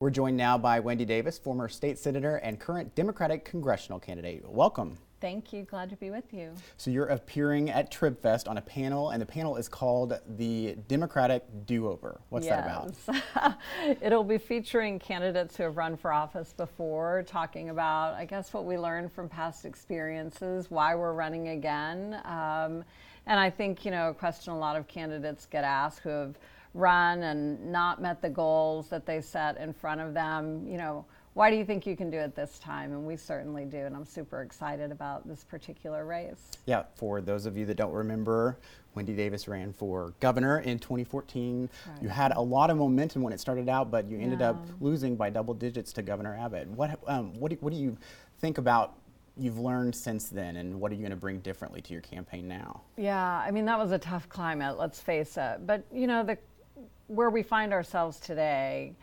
We're joined now by Wendy Davis, former state senator and current Democratic congressional candidate. Welcome. Thank you. Glad to be with you. So you're appearing at TribFest on a panel, and the panel is called the Democratic Do-Over. What's that about? It'll be featuring candidates who have run for office before, talking about, I guess, what we learned from past experiences, why we're running again. And I think, a question a lot of candidates get asked who have run and not met the goals that they set in front of them, why do you think you can do it this time? And we certainly do, and I'm super excited about this particular race. Yeah, for those of you that don't remember, Wendy Davis ran for governor in 2014. Right. You had a lot of momentum when it started out, but you ended up losing by double digits to Governor Abbott. What do you think about you've learned since then, and what are you going to bring differently to your campaign now? Yeah, that was a tough climate, let's face it. But, where we find ourselves today,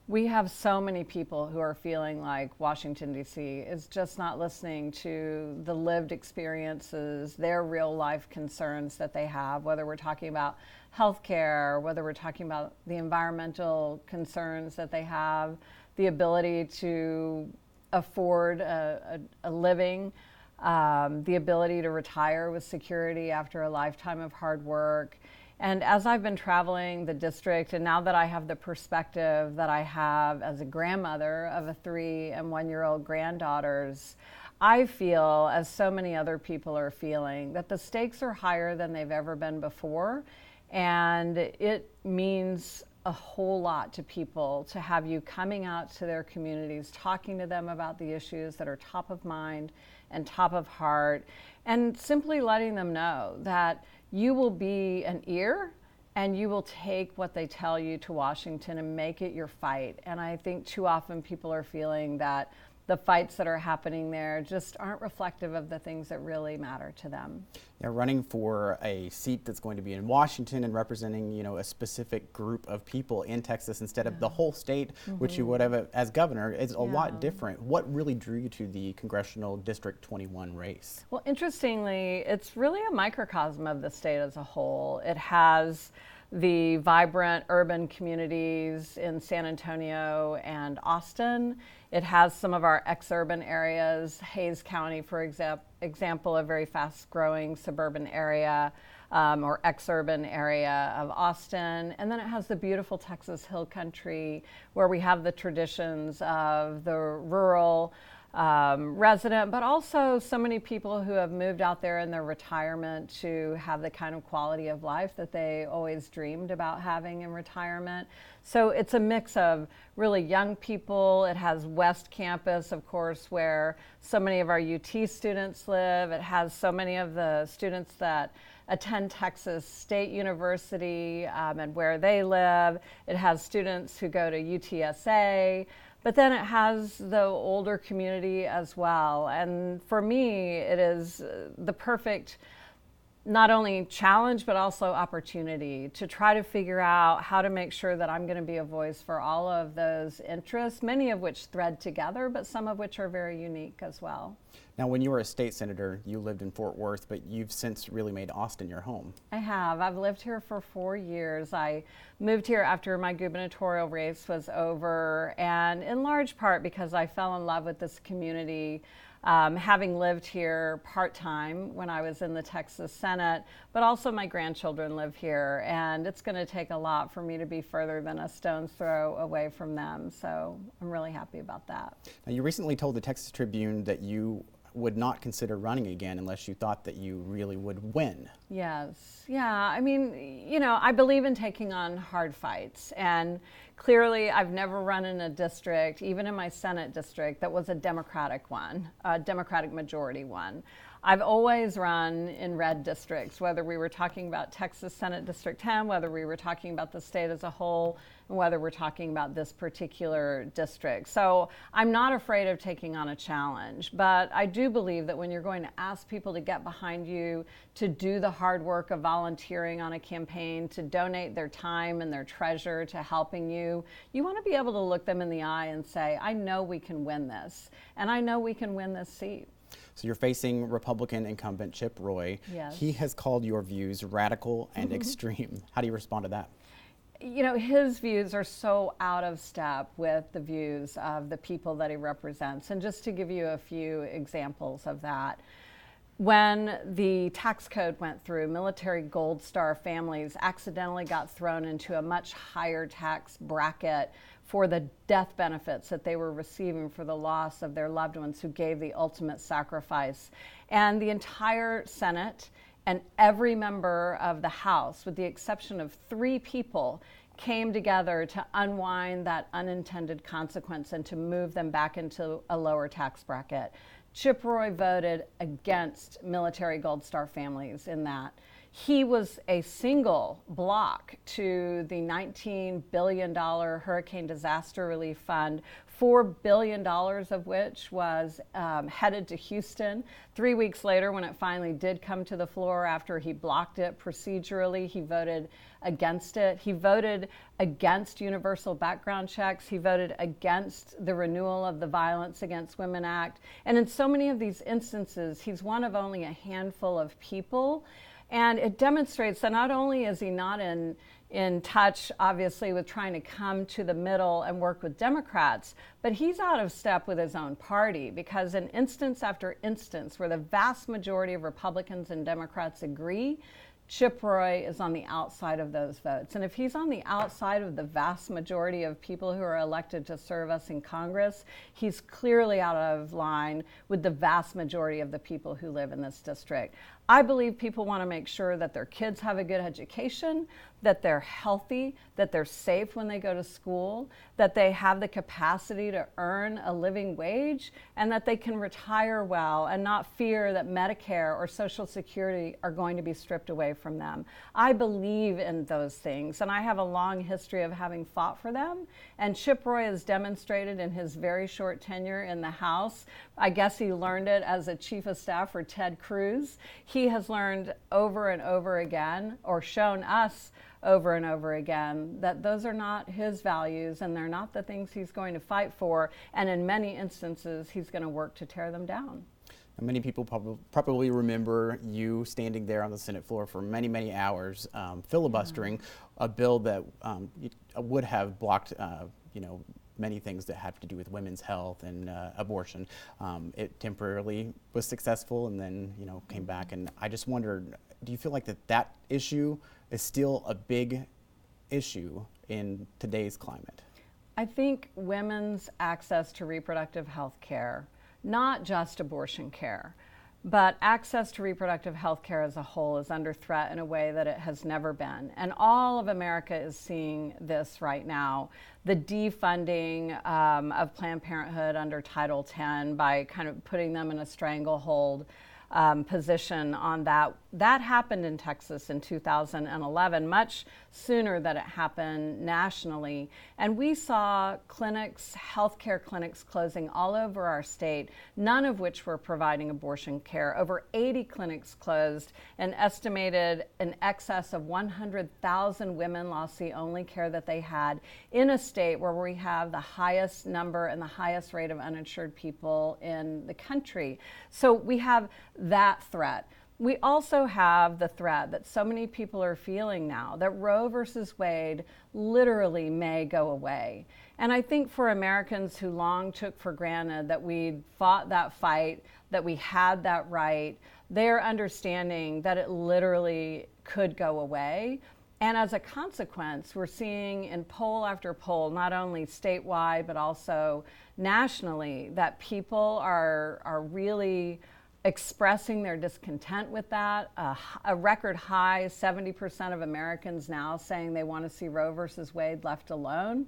we have so many people who are feeling like Washington, D.C. is just not listening to the lived experiences, their real life concerns that they have, whether we're talking about healthcare, whether we're talking about the environmental concerns that they have, the ability to afford a living, the ability to retire with security after a lifetime of hard work. And as I've been traveling the district, and now that I have the perspective that I have as a grandmother of a 3- and 1-year-old granddaughters, I feel, as so many other people are feeling, that the stakes are higher than they've ever been before. And it means a whole lot to people to have you coming out to their communities, talking to them about the issues that are top of mind and top of heart, and simply letting them know that you will be an ear and you will take what they tell you to Washington and make it your fight. And I think too often people are feeling that the fights that are happening there just aren't reflective of the things that really matter to them. Yeah, running for a seat that's going to be in Washington and representing, a specific group of people in Texas instead of the whole state, which you would have as governor, is a lot different. What really drew you to the Congressional District 21 race? Well, interestingly, it's really a microcosm of the state as a whole. It has the vibrant urban communities in San Antonio and Austin. It has some of our ex-urban areas, Hays County, for example, a very fast-growing suburban area or ex-urban area of Austin. And then it has the beautiful Texas Hill Country, where we have the traditions of the rural resident, but also so many people who have moved out there in their retirement to have the kind of quality of life that they always dreamed about having in retirement. So it's a mix of really young people. It has West Campus, of course, where so many of our UT students live. It has so many of the students that attend Texas State University and where they live. It has students who go to UTSA. But then it has the older community as well. And for me, it is the perfect not only challenge, but also opportunity to try to figure out how to make sure that I'm going to be a voice for all of those interests, many of which thread together, but some of which are very unique as well. Now, when you were a state senator, you lived in Fort Worth, but you've since really made Austin your home. I have. I've lived here for 4 years. I moved here after my gubernatorial race was over, and in large part because I fell in love with this community. Having lived here part-time when I was in the Texas Senate, but also my grandchildren live here, and it's going to take a lot for me to be further than a stone's throw away from them, so I'm really happy about that. Now, you recently told the Texas Tribune that you would not consider running again unless you thought that you really would win. Yes. Yeah. I believe in taking on hard fights. And clearly, I've never run in a district, even in my Senate district, that was a Democratic one, a Democratic majority one. I've always run in red districts, whether we were talking about Texas Senate District 10, whether we were talking about the state as a whole, and whether we're talking about this particular district. So I'm not afraid of taking on a challenge, but I do believe that when you're going to ask people to get behind you, to do the hard work of volunteering on a campaign, to donate their time and their treasure to helping you, you want to be able to look them in the eye and say, I know we can win this, and I know we can win this seat. So you're facing Republican incumbent Chip Roy. Yes. He has called your views radical and extreme. How do you respond to that? his views are so out of step with the views of the people that he represents. And just to give you a few examples of that, when the tax code went through, military Gold Star families accidentally got thrown into a much higher tax bracket for the death benefits that they were receiving for the loss of their loved ones who gave the ultimate sacrifice. And the entire Senate and every member of the House, with the exception of 3 people, came together to unwind that unintended consequence and to move them back into a lower tax bracket. Chip Roy voted against military Gold Star families in that. He was a single block to the $19 billion Hurricane Disaster Relief Fund, $4 billion of which was headed to Houston. 3 weeks later, when it finally did come to the floor after he blocked it procedurally, he voted against it. He voted against universal background checks. He voted against the renewal of the Violence Against Women Act. And in so many of these instances, he's one of only a handful of people. And it demonstrates that not only is he not in touch, obviously, with trying to come to the middle and work with Democrats, but he's out of step with his own party, because in instance after instance where the vast majority of Republicans and Democrats agree, Chip Roy is on the outside of those votes. And if he's on the outside of the vast majority of people who are elected to serve us in Congress, he's clearly out of line with the vast majority of the people who live in this district. I believe people want to make sure that their kids have a good education, that they're healthy, that they're safe when they go to school, that they have the capacity to earn a living wage, and that they can retire well and not fear that Medicare or Social Security are going to be stripped away from them. I believe in those things, and I have a long history of having fought for them. And Chip Roy has demonstrated in his very short tenure in the House, I guess he learned it as a chief of staff for Ted Cruz. He has learned over and over again, or shown us over and over again, that those are not his values and they're not the things he's going to fight for. And in many instances, he's going to work to tear them down. Many people probably remember you standing there on the Senate floor for many, many hours filibustering a bill that would have blocked, many things that have to do with women's health and abortion. It temporarily was successful and then, came back. And I just wondered, do you feel like that issue is still a big issue in today's climate? I think women's access to reproductive health care, not just abortion care, but access to reproductive health care as a whole, is under threat in a way that it has never been. And all of America is seeing this right now. The defunding of Planned Parenthood under Title X by kind of putting them in a stranglehold position on that. That happened in Texas in 2011, much sooner than it happened nationally. And we saw clinics, healthcare clinics closing all over our state, none of which were providing abortion care. Over 80 clinics closed, and estimated in excess of 100,000 women lost the only care that they had in a state where we have the highest number and the highest rate of uninsured people in the country. So we have that threat. We also have the threat that so many people are feeling now that Roe versus Wade literally may go away. And I think for Americans who long took for granted that we'd fought that fight, that we had that right, they're understanding that it literally could go away. And as a consequence, we're seeing in poll after poll, not only statewide, but also nationally, that people are really expressing their discontent with that. A record high 70% of Americans now saying they want to see Roe versus Wade left alone.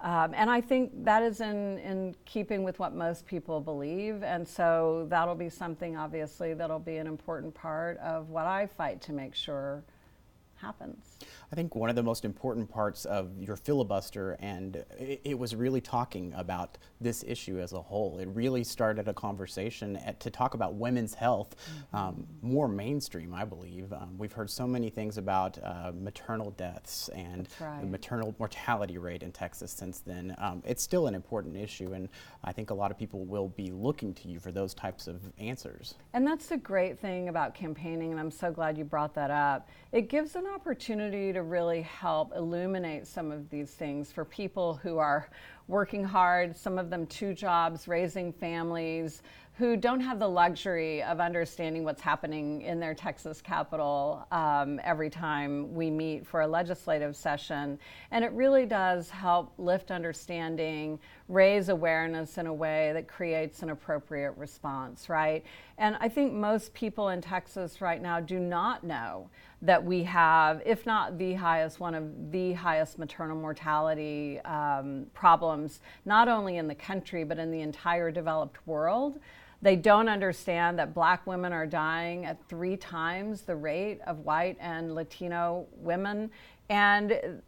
And I think that is in keeping with what most people believe. And so that'll be something, obviously, that'll be an important part of what I fight to make sure happens. I think one of the most important parts of your filibuster, and it was really talking about this issue as a whole. It really started a conversation to talk about women's health, more mainstream, I believe. We've heard so many things about maternal deaths and the maternal mortality rate in Texas since then. It's still an important issue, and I think a lot of people will be looking to you for those types of answers. And that's the great thing about campaigning, and I'm so glad you brought that up. It gives an an opportunity to really help illuminate some of these things for people who are working hard, some of them 2 jobs, raising families, who don't have the luxury of understanding what's happening in their Texas capital every time we meet for a legislative session. And it really does help lift understanding, raise awareness in a way that creates an appropriate response, right? And I think most people in Texas right now do not know that we have, if not the highest, one of the highest maternal mortality problems, not only in the country, but in the entire developed world. They don't understand that Black women are dying at 3 times the rate of white and Latino women. And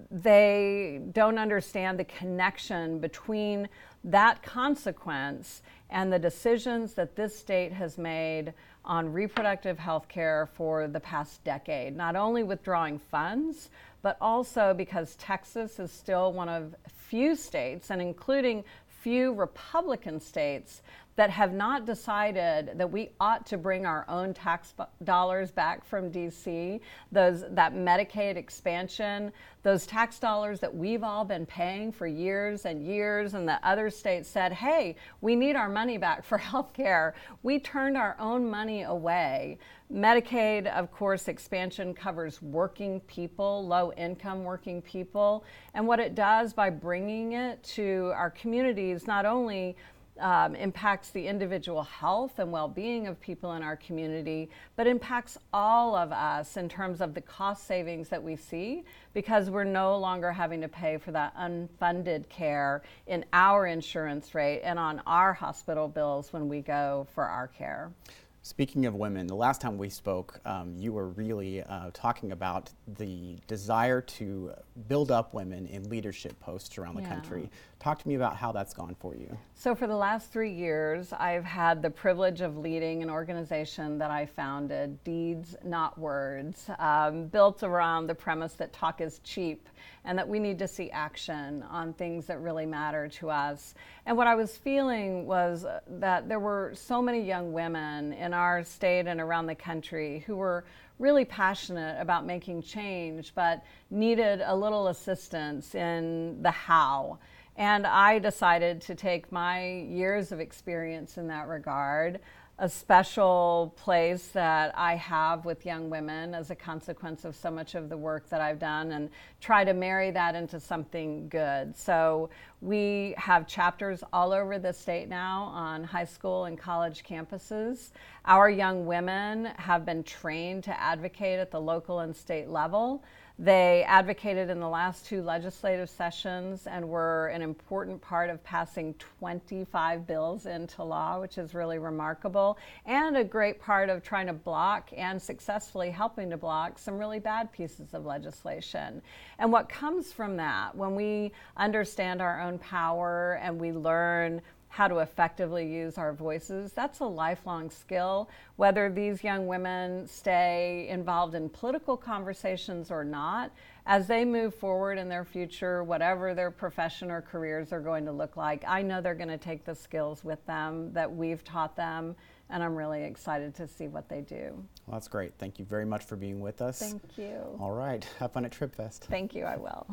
they don't understand the connection between that consequence and the decisions that this state has made on reproductive health care for the past decade, not only withdrawing funds, but also because Texas is still one of few states, and including few Republican states, that have not decided that we ought to bring our own tax dollars back from DC, that Medicaid expansion, those tax dollars that we've all been paying for years and years, and the other states said, hey, we need our money back for health care. We turned our own money away. Medicaid, of course, expansion covers working people, low-income working people, and what it does by bringing it to our communities not only impacts the individual health and well-being of people in our community, but impacts all of us in terms of the cost savings that we see, because we're no longer having to pay for that unfunded care in our insurance rate and on our hospital bills when we go for our care. Speaking of women, the last time we spoke, you were really talking about the desire to build up women in leadership posts around the country. Talk to me about how that's gone for you. So for the last 3 years, I've had the privilege of leading an organization that I founded, Deeds Not Words, built around the premise that talk is cheap and that we need to see action on things that really matter to us. And what I was feeling was that there were so many young women in our state and around the country who were really passionate about making change, but needed a little assistance in the how. And I decided to take my years of experience in that regard, a special place that I have with young women as a consequence of so much of the work that I've done, and try to marry that into something good. So we have chapters all over the state now on high school and college campuses. Our young women have been trained to advocate at the local and state level. They advocated in the last 2 legislative sessions and were an important part of passing 25 bills into law, which is really remarkable, and a great part of trying to block and successfully helping to block some really bad pieces of legislation. And what comes from that, when we understand our own power and we learn how to effectively use our voices, that's a lifelong skill. Whether these young women stay involved in political conversations or not, as they move forward in their future, whatever their profession or careers are going to look like, I know they're going to take the skills with them that we've taught them, and I'm really excited to see what they do. Well, that's great. Thank you very much for being with us. Thank you. All right. Have fun at TribFest. Thank you, I will.